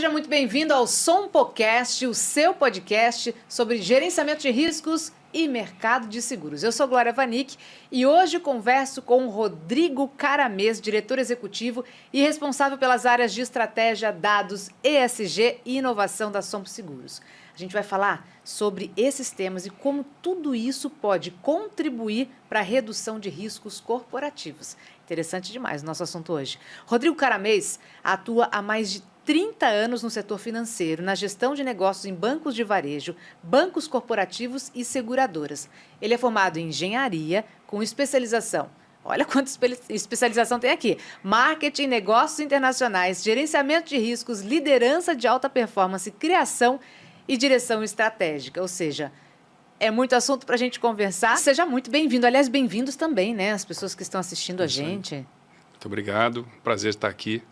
Seja muito bem-vindo ao Sompocast, o seu podcast sobre gerenciamento de riscos e mercado de seguros. Eu sou Glória Vanik e hoje converso com o Rodrigo Caramês, diretor executivo e responsável pelas áreas de estratégia, dados, ESG e inovação da Sompo Seguros. A gente vai falar sobre esses temas e como tudo isso pode contribuir para a redução de riscos corporativos. Interessante demais o nosso assunto hoje. Rodrigo Caramês atua há mais de 30 anos no setor financeiro, na gestão de negócios em bancos de varejo, bancos corporativos e seguradoras. Ele é formado em engenharia, com especialização. Olha quanta especialização tem aqui. Marketing, negócios internacionais, gerenciamento de riscos, liderança de alta performance, criação e direção estratégica. Ou seja, é muito assunto para a gente conversar. Seja muito bem-vindo. Aliás, bem-vindos também, né? As pessoas que estão assistindo a gente. Muito obrigado. Prazer estar aqui.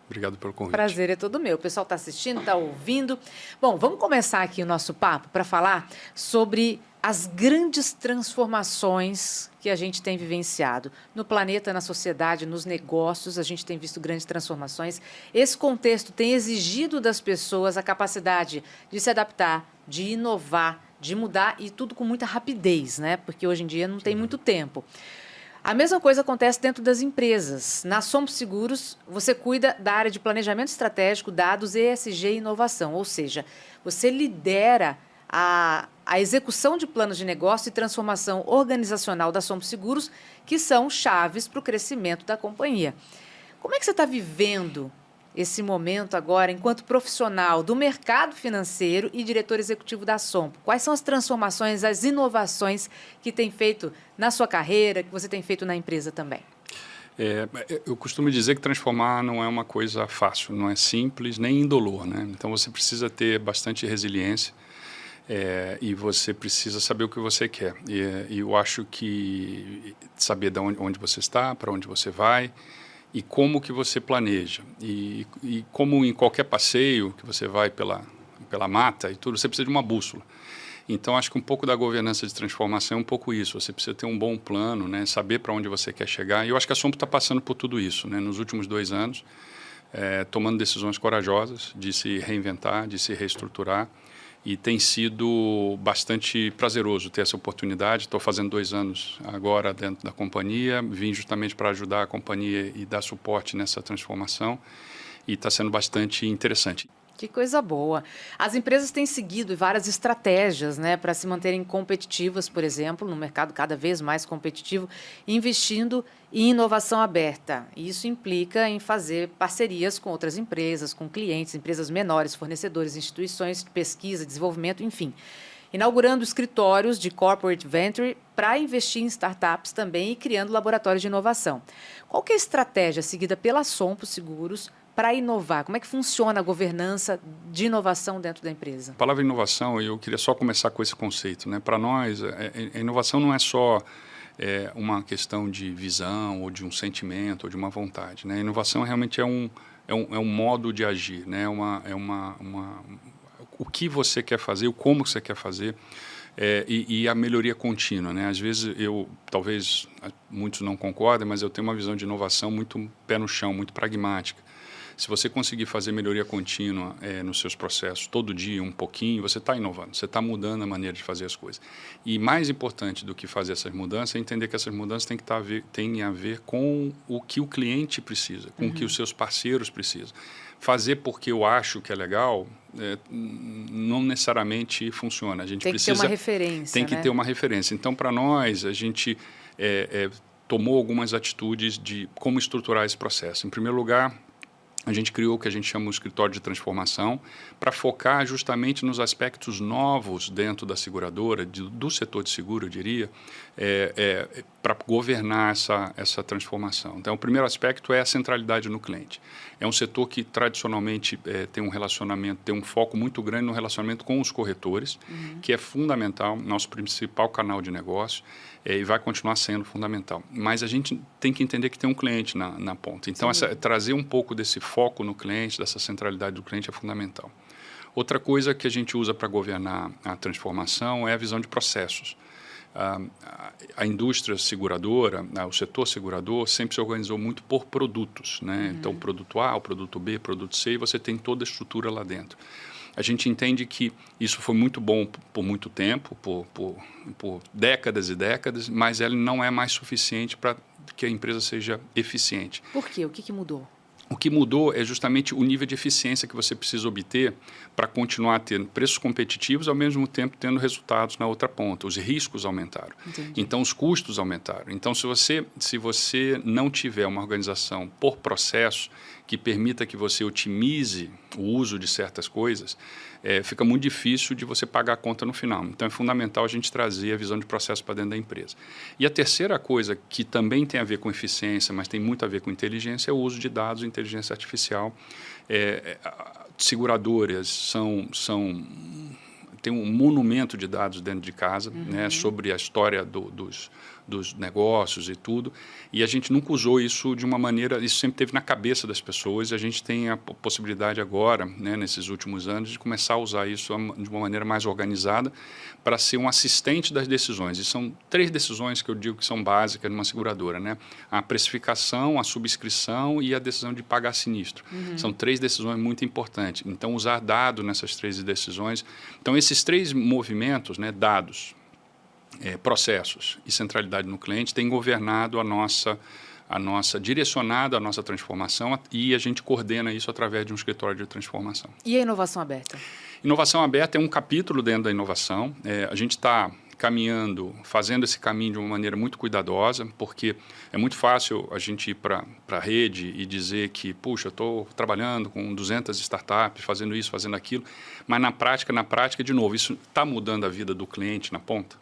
Obrigado pelo convite. Prazer é todo meu. O pessoal está assistindo, está ouvindo. Bom, vamos começar aqui o nosso papo para falar sobre as grandes transformações que a gente tem vivenciado no planeta, na sociedade, nos negócios. A gente tem visto grandes transformações. Esse contexto tem exigido das pessoas a capacidade de se adaptar, de inovar, de mudar e tudo com muita rapidez, né? Porque hoje em dia não tem muito tempo. A mesma coisa acontece dentro das empresas. Na Sompo Seguros, você cuida da área de planejamento estratégico, dados, ESG e inovação. Ou seja, você lidera a execução de planos de negócio e transformação organizacional da Sompo Seguros, que são chaves para o crescimento da companhia. Como é que você está vivendo esse momento agora, enquanto profissional do mercado financeiro e diretor executivo da Sompo? Quais são as transformações, as inovações que tem feito na sua carreira, que você tem feito na empresa também? Eu costumo dizer que transformar não é uma coisa fácil, não é simples, nem indolor, né? Então você precisa ter bastante resiliência e você precisa saber o que você quer. E eu acho que saber de onde você está, para onde você vai, e como que você planeja. E como em qualquer passeio que você vai pela mata e tudo, você precisa de uma bússola. Então, acho que um pouco da governança de transformação é um pouco isso. Você precisa ter um bom plano, né? Saber para onde você quer chegar. E eu acho que a Sompo está passando por tudo isso, né? Nos últimos 2 anos, tomando decisões corajosas de se reinventar, de se reestruturar. E tem sido bastante prazeroso ter essa oportunidade. Estou fazendo 2 anos agora dentro da companhia. Vim justamente para ajudar a companhia e dar suporte nessa transformação. E está sendo bastante interessante. Que coisa boa. As empresas têm seguido várias estratégias, né, para se manterem competitivas, por exemplo, no mercado cada vez mais competitivo, investindo em inovação aberta. Isso implica em fazer parcerias com outras empresas, com clientes, empresas menores, fornecedores, instituições de pesquisa, desenvolvimento, enfim. Inaugurando escritórios de corporate venture para investir em startups também e criando laboratórios de inovação. Qual que é a estratégia seguida pela Sompo Seguros para inovar? Como é que funciona a governança de inovação dentro da empresa? A palavra inovação, eu queria só começar com esse conceito, né? Para nós, a inovação não é só uma questão de visão ou de um sentimento ou de uma vontade, né? A inovação realmente é um modo de agir, né? O que você quer fazer, o como você quer fazer e a melhoria contínua, né? Às vezes talvez muitos não concordem, mas eu tenho uma visão de inovação muito pé no chão, muito pragmática. Se você conseguir fazer melhoria contínua nos seus processos, todo dia um pouquinho, você está inovando, você está mudando a maneira de fazer as coisas. E mais importante do que fazer essas mudanças é entender que essas mudanças têm a ver com o que o cliente precisa, com o que os seus parceiros precisam. Fazer porque eu acho que é legal não necessariamente funciona. A gente tem que ter uma referência. Tem que ter uma referência. Então, para nós, a gente tomou algumas atitudes de como estruturar esse processo. Em primeiro lugar, a gente criou o que a gente chama de escritório de transformação para focar justamente nos aspectos novos dentro da seguradora, do setor de seguro, eu diria, para governar essa transformação. Então, o primeiro aspecto é a centralidade no cliente. É um setor que tradicionalmente tem um relacionamento, tem um foco muito grande no relacionamento com os corretores, que é fundamental, nosso principal canal de negócio, e vai continuar sendo fundamental. Mas a gente tem que entender que tem um cliente na ponta. Então, trazer um pouco desse foco no cliente, dessa centralidade do cliente é fundamental. Outra coisa que a gente usa para governar a transformação é a visão de processos. a indústria seguradora, o setor segurador sempre se organizou muito por produtos, né? Então, produto A, o produto B, produto C, e você tem toda a estrutura lá dentro. A gente entende que isso foi muito bom por muito tempo, por décadas e décadas, mas ele não é mais suficiente para que a empresa seja eficiente. Por quê? O que mudou? O que mudou é justamente o nível de eficiência que você precisa obter para continuar tendo preços competitivos, ao mesmo tempo tendo resultados na outra ponta. Os riscos aumentaram. Entendi. Então, os custos aumentaram. Então, se você não tiver uma organização por processo que permita que você otimize o uso de certas coisas, fica muito difícil de você pagar a conta no final. Então, é fundamental a gente trazer a visão de processo para dentro da empresa. E a terceira coisa, que também tem a ver com eficiência, mas tem muito a ver com inteligência, é o uso de dados e inteligência artificial. Seguradoras tem um monumento de dados dentro de casa, né, sobre a história dos negócios e tudo, e a gente nunca usou isso de uma maneira, isso sempre teve na cabeça das pessoas, e a gente tem a possibilidade agora, né, nesses últimos anos, de começar a usar isso de uma maneira mais organizada para ser um assistente das decisões. E são 3 decisões que eu digo que são básicas numa seguradora, né? A precificação, a subscrição e a decisão de pagar sinistro. São 3 decisões muito importantes. Então, usar dado nessas 3 decisões. Então, esses 3 movimentos, né, dados, processos e centralidade no cliente, têm governado direcionado a nossa transformação, e a gente coordena isso através de um escritório de transformação. E a inovação aberta? Inovação aberta é um capítulo dentro da inovação. A gente está caminhando, fazendo esse caminho de uma maneira muito cuidadosa, porque é muito fácil a gente ir para a rede e dizer que, puxa, eu estou trabalhando com 200 startups, fazendo isso, fazendo aquilo, mas na prática, de novo, isso está mudando a vida do cliente na ponta?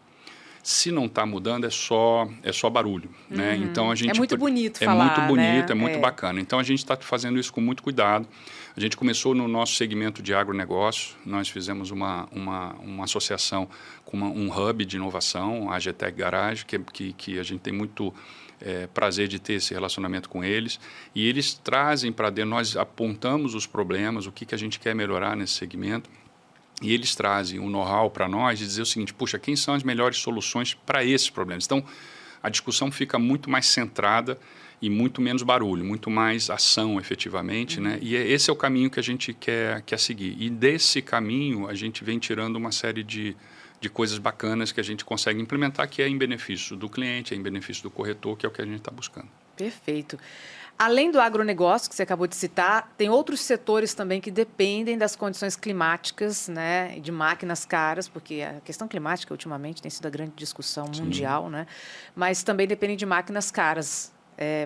Se não está mudando, é só barulho, né? Então, a gente... É muito bonito falar, muito bonito, né? é muito bacana. Então, a gente está fazendo isso com muito cuidado. A gente começou no nosso segmento de agronegócio. Nós fizemos uma associação com um hub de inovação, a AGTech Garage, que a gente tem muito prazer de ter esse relacionamento com eles. E eles trazem para dentro, nós apontamos os problemas, o que a gente quer melhorar nesse segmento. E eles trazem um know-how para nós de dizer o seguinte, puxa, quem são as melhores soluções para esses problemas? Então, a discussão fica muito mais centrada e muito menos barulho, muito mais ação efetivamente, né? E esse é o caminho que a gente quer seguir. E desse caminho, a gente vem tirando uma série de coisas bacanas que a gente consegue implementar, que é em benefício do cliente, é em benefício do corretor, que é o que a gente está buscando. Perfeito. Além do agronegócio, que você acabou de citar, tem outros setores também que dependem das condições climáticas, né, de máquinas caras, porque a questão climática, ultimamente, tem sido a grande discussão mundial, né, mas também dependem de máquinas caras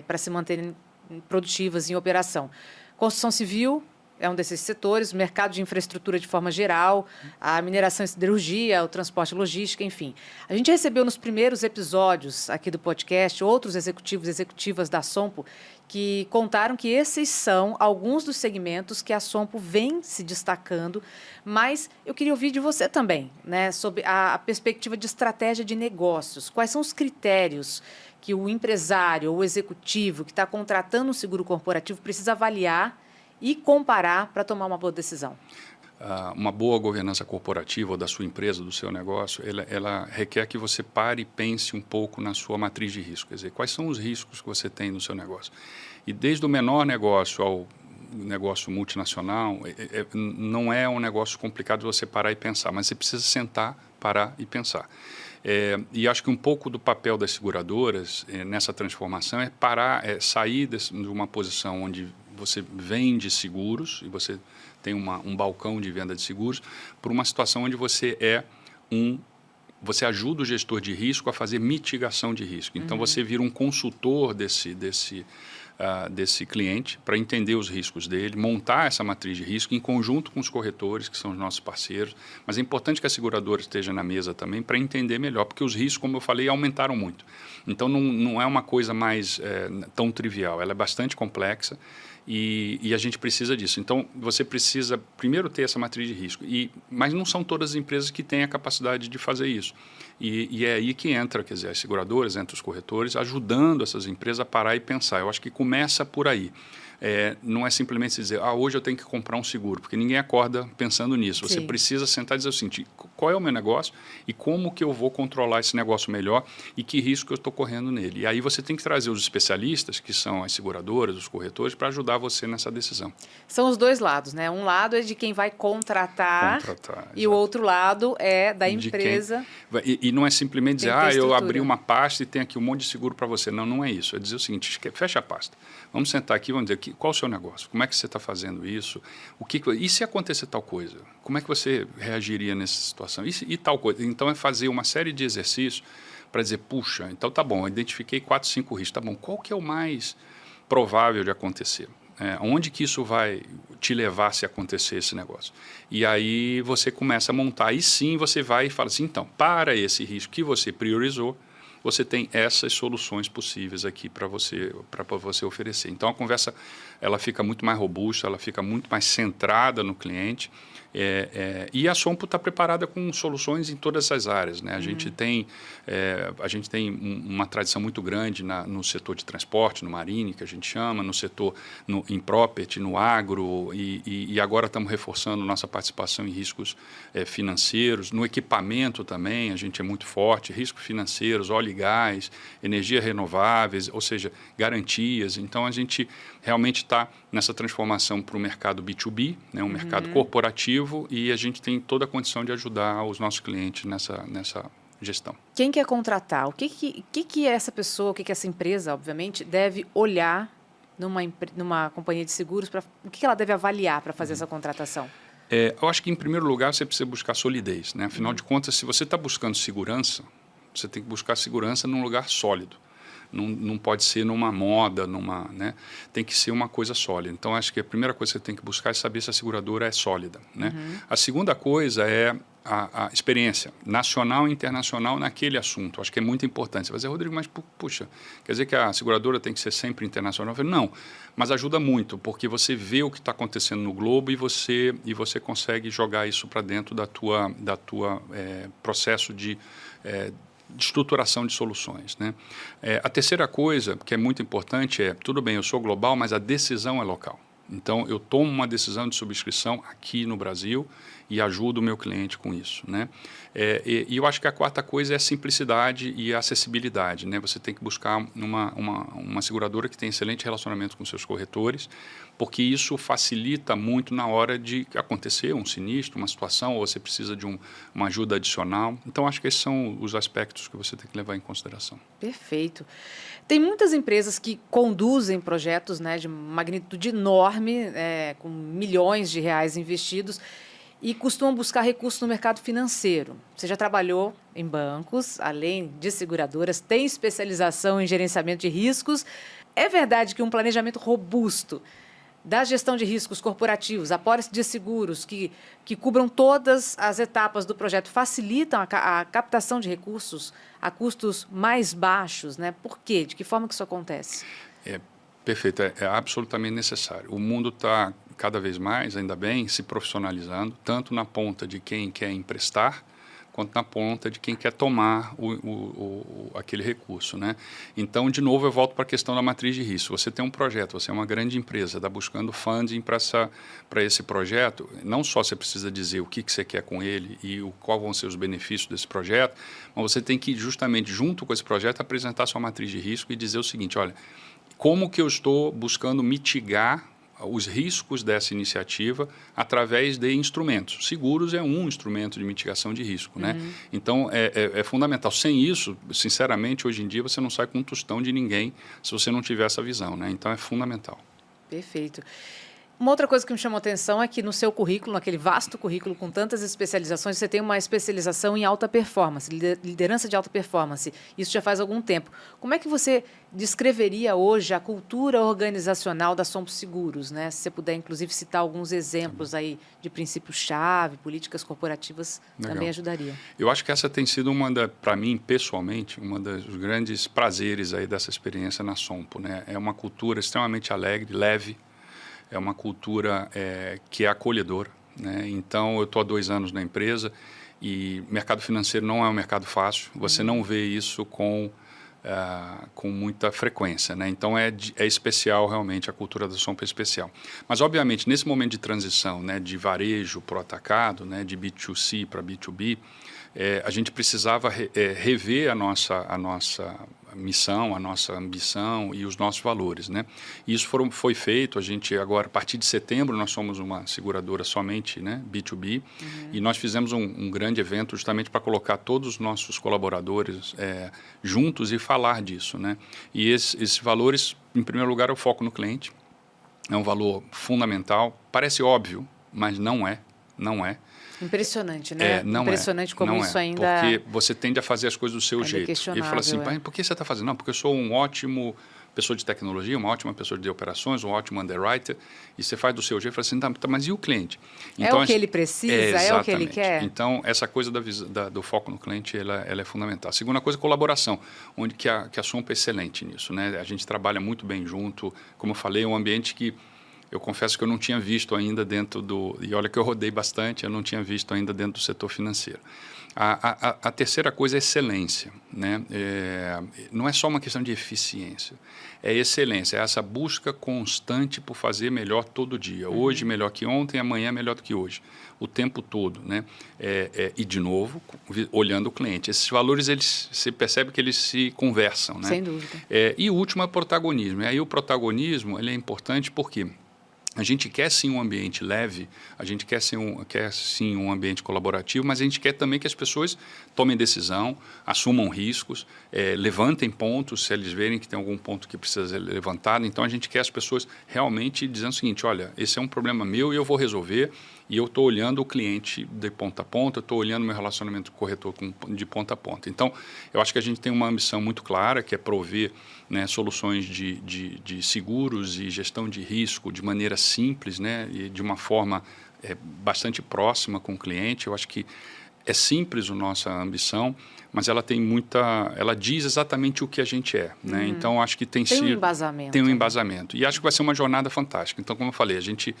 para se manterem produtivas em operação. Construção civil é um desses setores, o mercado de infraestrutura de forma geral, a mineração e siderurgia, o transporte e logística, enfim. A gente recebeu nos primeiros episódios aqui do podcast outros executivos e executivas da Sompo que contaram que esses são alguns dos segmentos que a Sompo vem se destacando, mas eu queria ouvir de você também, né, sobre a perspectiva de estratégia de negócios. Quais são os critérios que o empresário ou o executivo que está contratando um seguro corporativo precisa avaliar e comparar para tomar uma boa decisão? Uma boa governança corporativa ou da sua empresa, do seu negócio, ela requer que você pare e pense um pouco na sua matriz de risco. Quer dizer, quais são os riscos que você tem no seu negócio? E desde o menor negócio ao negócio multinacional, não é um negócio complicado de você parar e pensar, mas você precisa sentar, parar e pensar. E acho que um pouco do papel das seguradoras nessa transformação é sair de uma posição onde você vende seguros e você tem um balcão de venda de seguros, por uma situação onde você você ajuda o gestor de risco a fazer mitigação de risco. Então, você vira um consultor desse cliente para entender os riscos dele, montar essa matriz de risco em conjunto com os corretores, que são os nossos parceiros. Mas é importante que a seguradora esteja na mesa também para entender melhor, porque os riscos, como eu falei, aumentaram muito. Então, não é uma coisa mais tão trivial, ela é bastante complexa. E a gente precisa disso. Então, você precisa primeiro ter essa matriz de risco. Mas não são todas as empresas que têm a capacidade de fazer isso. E é aí que entra, quer dizer, as seguradoras, entra os corretores, ajudando essas empresas a parar e pensar. Eu acho que começa por aí. não é simplesmente dizer, hoje eu tenho que comprar um seguro, porque ninguém acorda pensando nisso. Você Sim. precisa sentar e dizer o seguinte, qual é o meu negócio e como que eu vou controlar esse negócio melhor e que risco eu estou correndo nele. E aí você tem que trazer os especialistas, que são as seguradoras, os corretores, para ajudar você nessa decisão. São os dois lados, né? Um lado é de quem vai contratar e exato. o outro lado é da empresa. E não é simplesmente dizer, eu estrutura. abri uma pasta e tem aqui um monte de seguro para você. Não, não é isso. É dizer o seguinte, fecha a pasta. Vamos sentar aqui, vamos dizer, qual é o seu negócio? Como é que você está fazendo isso? E se acontecer tal coisa? Como é que você reagiria nessa situação? E tal coisa? Então, é fazer uma série de exercícios para dizer, puxa, então tá bom, eu identifiquei 4, 5 riscos. Tá bom, qual que é o mais provável de acontecer? Onde que isso vai te levar se acontecer esse negócio? E aí você começa a montar. Aí sim você vai e fala assim, então, para esse risco que você priorizou, você tem essas soluções possíveis aqui para você oferecer. Então, a conversa ela fica muito mais robusta, ela fica muito mais centrada no cliente. E a Sompo está preparada com soluções em todas essas áreas, né? A gente tem uma tradição muito grande no setor de transporte, no marine, que a gente chama, no setor em property, no agro, e agora estamos reforçando nossa participação em riscos financeiros. No equipamento também, a gente é muito forte, riscos financeiros, óleo e gás, energia renováveis, ou seja, garantias. Então, a gente realmente está nessa transformação para o mercado B2B, né, um mercado corporativo, e a gente tem toda a condição de ajudar os nossos clientes nessa gestão. Quem quer contratar? O que essa pessoa, o que essa empresa, obviamente, deve olhar numa companhia de seguros? O que ela deve avaliar para fazer essa contratação? Eu acho que, em primeiro lugar, você precisa buscar solidez, né? Afinal de contas, se você está buscando segurança, você tem que buscar segurança num lugar sólido. Não pode ser numa moda, né? Tem que ser uma coisa sólida. Então, acho que a primeira coisa que você tem que buscar é saber se a seguradora é sólida, né? A segunda coisa é a experiência nacional e internacional naquele assunto. Acho que é muito importante. Você vai dizer, Rodrigo, mas puxa, quer dizer que a seguradora tem que ser sempre internacional? Eu falo, não, mas ajuda muito, porque você vê o que está acontecendo no globo e você consegue jogar isso para dentro da tua processo de estruturação de soluções, né? A terceira coisa, que é muito importante, tudo bem, eu sou global, mas a decisão é local. Então, eu tomo uma decisão de subscrição aqui no Brasil e ajudo o meu cliente com isso, né? E eu acho que a quarta coisa é a simplicidade e a acessibilidade, né? Você tem que buscar uma seguradora que tenha excelente relacionamento com seus corretores, porque isso facilita muito na hora de acontecer um sinistro, uma situação, ou você precisa de uma ajuda adicional. Então, acho que esses são os aspectos que você tem que levar em consideração. Perfeito. Tem muitas empresas que conduzem projetos, né, de magnitude enorme, com milhões de reais investidos, e costumam buscar recursos no mercado financeiro. Você já trabalhou em bancos, além de seguradoras, tem especialização em gerenciamento de riscos. É verdade que um planejamento robusto da gestão de riscos corporativos, apólices de seguros que cubram todas as etapas do projeto, facilitam a captação de recursos a custos mais baixos, né? Por quê? De que forma que isso acontece? Perfeito, é absolutamente necessário. O mundo está cada vez mais, ainda bem, se profissionalizando, tanto na ponta de quem quer emprestar, quanto na ponta de quem quer tomar aquele recurso, né? Então, de novo, eu volto para a questão da matriz de risco. Você tem um projeto, você é uma grande empresa, está buscando funding para esse projeto. Não só você precisa dizer o que você quer com ele e quais vão ser os benefícios desse projeto, mas você tem que, justamente, junto com esse projeto, apresentar sua matriz de risco e dizer o seguinte, olha, como que eu estou buscando mitigar os riscos dessa iniciativa através de instrumentos. Seguros é um instrumento de mitigação de risco, né? Então, é fundamental. Sem isso, sinceramente, hoje em dia, você não sai com um tostão de ninguém se você não tiver essa visão, né? Então, é fundamental. Perfeito. Uma outra coisa que me chamou a atenção é que no seu currículo, naquele vasto currículo com tantas especializações, você tem uma especialização em alta performance, liderança de alta performance. Isso já faz algum tempo. Como é que você descreveria hoje a cultura organizacional da Sompo Seguros, né? Se você puder, inclusive, citar alguns exemplos aí de princípios-chave, políticas corporativas, Legal. Também ajudaria. Eu acho que essa tem sido para mim, pessoalmente, uma dos grandes prazeres aí dessa experiência na Sompo, né? É uma cultura extremamente alegre, leve, é uma cultura que é acolhedora, né? Então, eu estou há 2 anos na empresa e mercado financeiro não é um mercado fácil. Você não vê isso com com muita frequência, né? Então é especial realmente, a cultura da Sompo é especial. Mas obviamente nesse momento de transição, né, de varejo para o atacado, né, de B2C para B2B, a gente precisava rever a nossa missão, a nossa ambição e os nossos valores, né? E isso foi feito. A gente agora, a partir de setembro, nós somos uma seguradora somente, né, B2B, e nós fizemos um grande evento justamente para colocar todos os nossos colaboradores juntos e falar disso, né? E esses valores, em primeiro lugar, é o foco no cliente. É um valor fundamental. Parece óbvio, mas não é. Impressionante, né? Não Impressionante como isso ainda... Porque você tende a fazer as coisas do seu jeito. E fala assim, por que você está fazendo? Não, porque eu sou um ótimo pessoa de tecnologia, uma ótima pessoa de operações, um ótimo underwriter, e você faz do seu jeito e fala assim, tá, mas e o cliente? Então, é o que ele precisa, é o que ele quer? Então, essa coisa do foco no cliente, ela é fundamental. A segunda coisa é colaboração, onde que a Sompo é excelente nisso, né? A gente trabalha muito bem junto, como eu falei, é um ambiente que eu confesso que eu não tinha visto ainda dentro do... E olha que eu rodei bastante, eu não tinha visto ainda dentro do setor financeiro. A terceira coisa é excelência, né? Não é só uma questão de eficiência, é excelência, é essa busca constante por fazer melhor todo dia. Hoje melhor que ontem, amanhã melhor do que hoje. O tempo todo, né? E, de novo, olhando o cliente. Esses valores, você percebe que eles se conversam, né? Sem dúvida. E o último é o protagonismo. E aí o protagonismo, ele é importante porque... A gente quer sim um ambiente leve, a gente quer sim um ambiente colaborativo, mas a gente quer também que as pessoas tomem decisão, assumam riscos, levantem pontos, se eles verem que tem algum ponto que precisa ser levantado. Então, a gente quer as pessoas realmente dizendo o seguinte, olha, esse é um problema meu e eu vou resolver, e eu estou olhando o cliente de ponta a ponta, estou olhando meu relacionamento com o corretor de ponta a ponta. Então, eu acho que a gente tem uma ambição muito clara, que é prover, né, soluções de seguros e gestão de risco de maneira simples, né, e de uma forma bastante próxima com o cliente. Eu acho que é simples a nossa ambição, mas ela tem ela diz exatamente o que a gente é, né? Então, acho que tem sido... um embasamento. Tem um embasamento. E acho que vai ser uma jornada fantástica. Então, como eu falei, a gente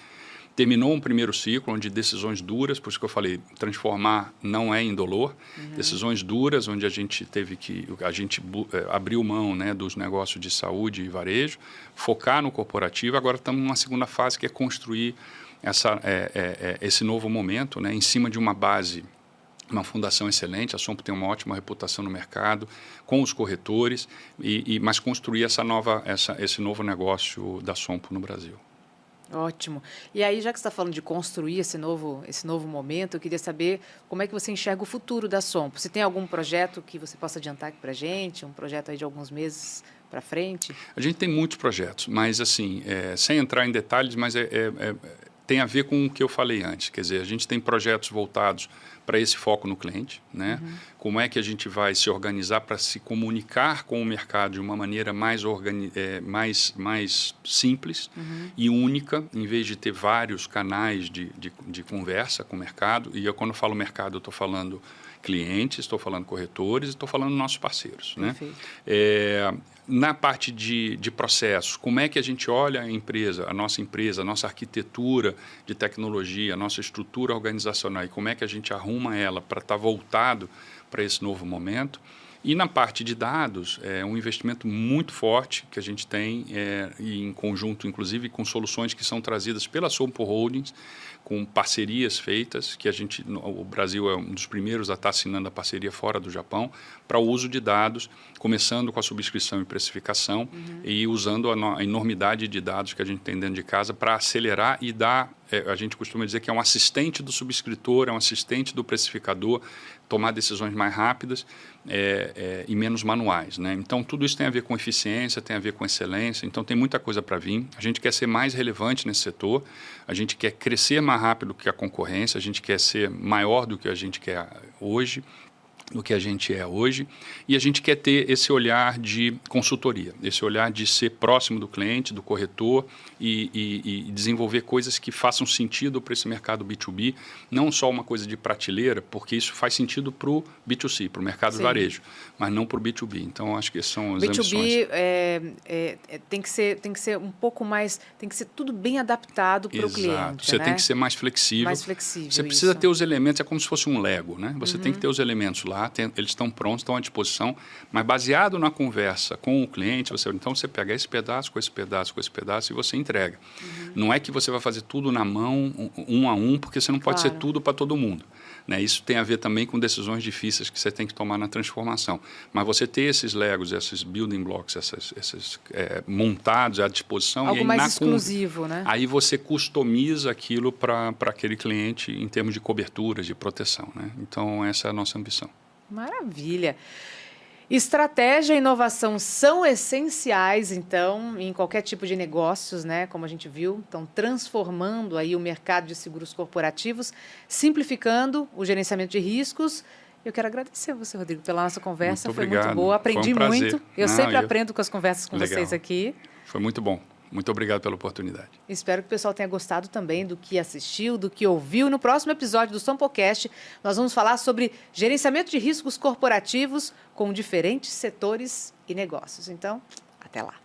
terminou um primeiro ciclo onde decisões duras, por isso que eu falei, transformar não é indolor, decisões duras onde a gente abriu mão, né, dos negócios de saúde e varejo, focar no corporativo. Agora estamos numa segunda fase que é construir esse novo momento, né, em cima de uma base, uma fundação excelente. A Sompo tem uma ótima reputação no mercado, com os corretores, mas construir esse novo negócio da Sompo no Brasil. Ótimo. E aí, já que você está falando de construir esse novo momento, eu queria saber como é que você enxerga o futuro da Sompo. Se tem algum projeto que você possa adiantar aqui para a gente, um projeto aí de alguns meses para frente? A gente tem muitos projetos, mas assim, sem entrar em detalhes, mas tem a ver com o que eu falei antes. Quer dizer, a gente tem projetos voltados para esse foco no cliente, né? Como é que a gente vai se organizar para se comunicar com o mercado de uma maneira mais simples e única, em vez de ter vários canais de conversa com o mercado. E quando eu falo mercado, eu estou falando clientes, estou falando corretores, estou falando nossos parceiros, né? Na parte de processos, como é que a gente olha a nossa arquitetura de tecnologia, a nossa estrutura organizacional, e como é que a gente arruma ela para estar voltado para esse novo momento. E na parte de dados, é um investimento muito forte que a gente tem, e em conjunto, inclusive, com soluções que são trazidas pela Sompo Holdings, com parcerias feitas, que o Brasil é um dos primeiros a estar assinando a parceria fora do Japão, para o uso de dados, começando com a subscrição e precificação, e usando a enormidade de dados que a gente tem dentro de casa para acelerar e dar, a gente costuma dizer que é um assistente do subscritor, é um assistente do precificador, tomar decisões mais rápidas e menos manuais, né? Então, tudo isso tem a ver com eficiência, tem a ver com excelência, então tem muita coisa para vir. A gente quer ser mais relevante nesse setor, a gente quer crescer mais rápido que a concorrência, a gente quer ser maior do que a gente quer hoje, do que a gente é hoje, e a gente quer ter esse olhar de consultoria, esse olhar de ser próximo do cliente, do corretor e desenvolver coisas que façam sentido para esse mercado B2B, não só uma coisa de prateleira, porque isso faz sentido para o B2C, para o mercado de varejo, mas não para o B2B. Então, acho que são as ambições. B2B tem que ser um pouco mais, tem que ser tudo bem adaptado para o cliente. Você tem que ser mais flexível. Você precisa ter os elementos, é como se fosse um Lego, né? Você tem que ter os elementos lá, lá, eles estão prontos, estão à disposição, mas baseado na conversa com o cliente, então você pega esse pedaço, com esse pedaço, com esse pedaço e você entrega. Não é que você vai fazer tudo na mão, um a um, porque você não pode ser tudo para todo mundo. Né? Isso tem a ver também com decisões difíceis que você tem que tomar na transformação. Mas você ter esses Legos, esses building blocks, esses montados à disposição... Algo mais exclusivo, né? Aí você customiza aquilo para aquele cliente em termos de coberturas, de proteção. Né? Então, essa é a nossa ambição. Maravilha! Estratégia e inovação são essenciais, então, em qualquer tipo de negócios, né? Como a gente viu, estão transformando aí o mercado de seguros corporativos, simplificando o gerenciamento de riscos. Eu quero agradecer a você, Rodrigo, pela nossa conversa. Muito Foi obrigado. Muito boa, aprendi Foi um muito. Eu sempre Não, aprendo com as conversas com vocês aqui. Foi muito bom. Muito obrigado pela oportunidade. Espero que o pessoal tenha gostado também do que assistiu, do que ouviu. No próximo episódio do Sampocast, nós vamos falar sobre gerenciamento de riscos corporativos com diferentes setores e negócios. Então, até lá.